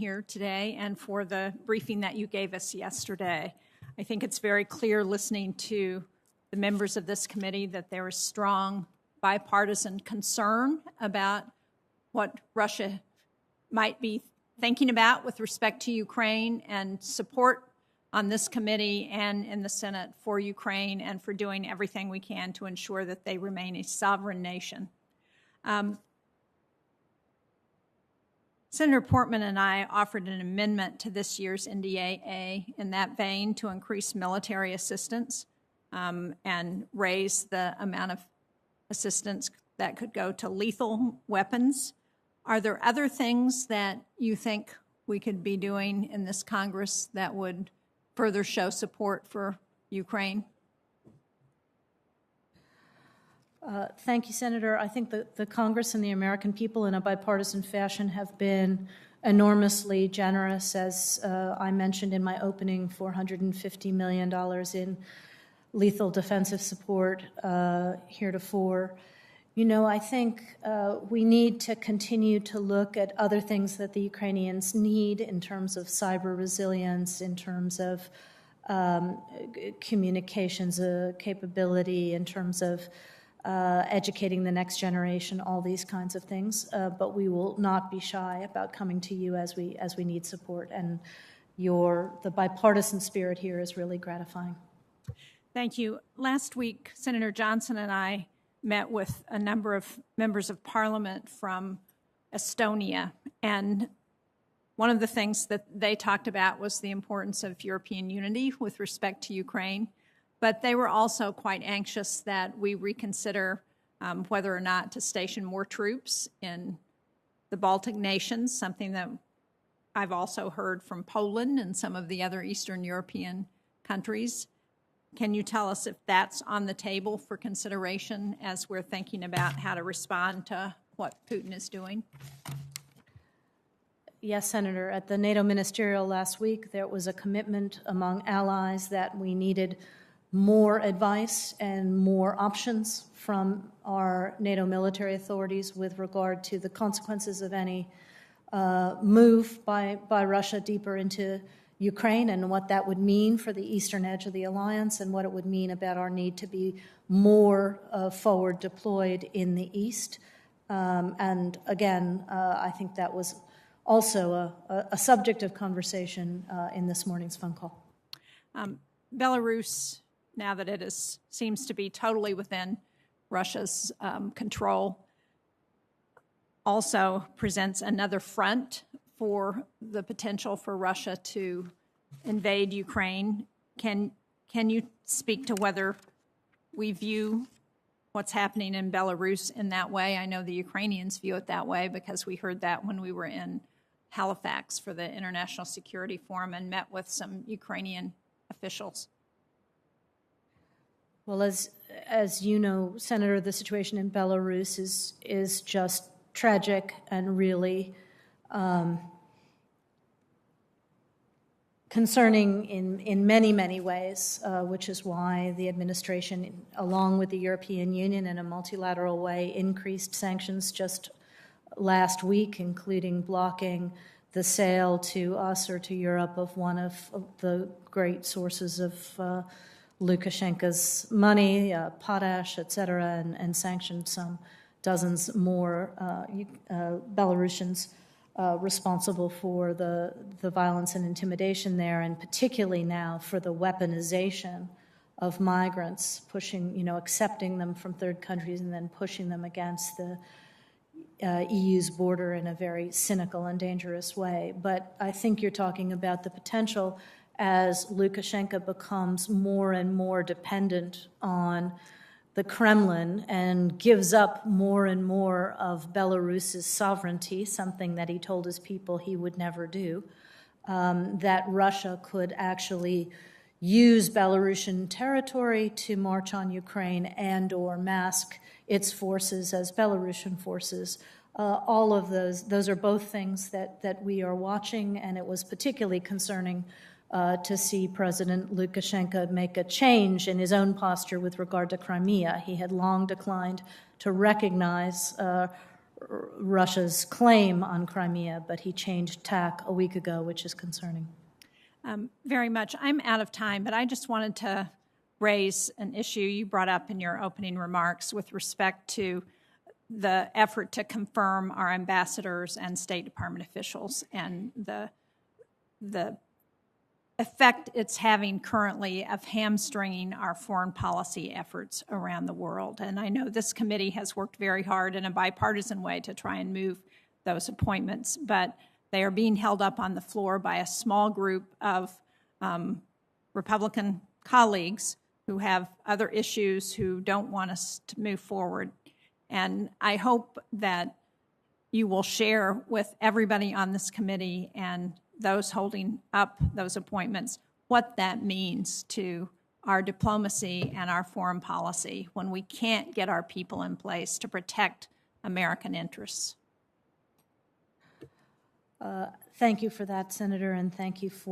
here today and for the briefing that you gave us yesterday. I think it's very clear listening to the members of this committee that there is strong bipartisan concern about what Russia might be thinking about with respect to Ukraine, and support on this committee and in the Senate for Ukraine and for doing everything we can to ensure that they remain a sovereign nation. Senator Portman and I offered an amendment to this year's NDAA in that vein to increase military assistance and raise the amount of assistance that could go to lethal weapons. Are there other things that you think we could be doing in this Congress that would further show support for Ukraine? Thank you, Senator. I think the Congress and the American people in a bipartisan fashion have been enormously generous, as I mentioned in my opening, $450 million in lethal defensive support heretofore. You know, I think we need to continue to look at other things that the Ukrainians need in terms of cyber resilience, in terms of communications capability, in terms of educating the next generation, all these kinds of things. But we will not be shy about coming to you as we need support. And the bipartisan spirit here is really gratifying. Thank you. Last week, Senator Johnson and I met with a number of members of Parliament from Estonia, and one of the things that they talked about was the importance of European unity with respect to Ukraine. But they were also quite anxious that we reconsider whether or not to station more troops in the Baltic nations, something that I've also heard from Poland and some of the other Eastern European countries. Can you tell us if that's on the table for consideration as we're thinking about how to respond to what Putin is doing? Yes, Senator. At the NATO ministerial last week, there was a commitment among allies that we needed more advice and more options from our NATO military authorities with regard to the consequences of any move by Russia deeper into Ukraine, and what that would mean for the eastern edge of the alliance, and what it would mean about our need to be more forward deployed in the east. And again, I think that was also a subject of conversation in this morning's phone call. Belarus, now that it seems to be totally within Russia's control, also presents another front for the potential for Russia to invade Ukraine. Can you speak to whether we view what's happening in Belarus in that way? I know the Ukrainians view it that way because we heard that when we were in Halifax for the International Security Forum and met with some Ukrainian officials. Well, as you know, Senator, the situation in Belarus is just tragic and really concerning in many, many ways, which is why the administration, along with the European Union in a multilateral way, increased sanctions just last week, including blocking the sale to us or to Europe of one of the great sources of Lukashenko's money, potash, et cetera, and sanctioned some dozens more Belarusians responsible for the violence and intimidation there, and particularly now for the weaponization of migrants, accepting them from third countries and then pushing them against the EU's border in a very cynical and dangerous way. But I think you're talking about the potential as Lukashenko becomes more and more dependent on the Kremlin and gives up more and more of Belarus's sovereignty, something that he told his people he would never do, that Russia could actually use Belarusian territory to march on Ukraine and or mask its forces as Belarusian forces. All of those are both things that we are watching, and it was particularly concerning to see President Lukashenko make a change in his own posture with regard to Crimea. He had long declined to recognize Russia's claim on Crimea, but he changed tack a week ago, which is concerning. Very much. I'm out of time, but I just wanted to raise an issue you brought up in your opening remarks with respect to the effort to confirm our ambassadors and State Department officials and the effect it's having currently of hamstringing our foreign policy efforts around the world. And I know this committee has worked very hard in a bipartisan way to try and move those appointments, but they are being held up on the floor by a small group of Republican colleagues who have other issues, who don't want us to move forward. And I hope that you will share with everybody on this committee and those holding up those appointments what that means to our diplomacy and our foreign policy when we can't get our people in place to protect American interests. Thank you for that, Senator, and thank you for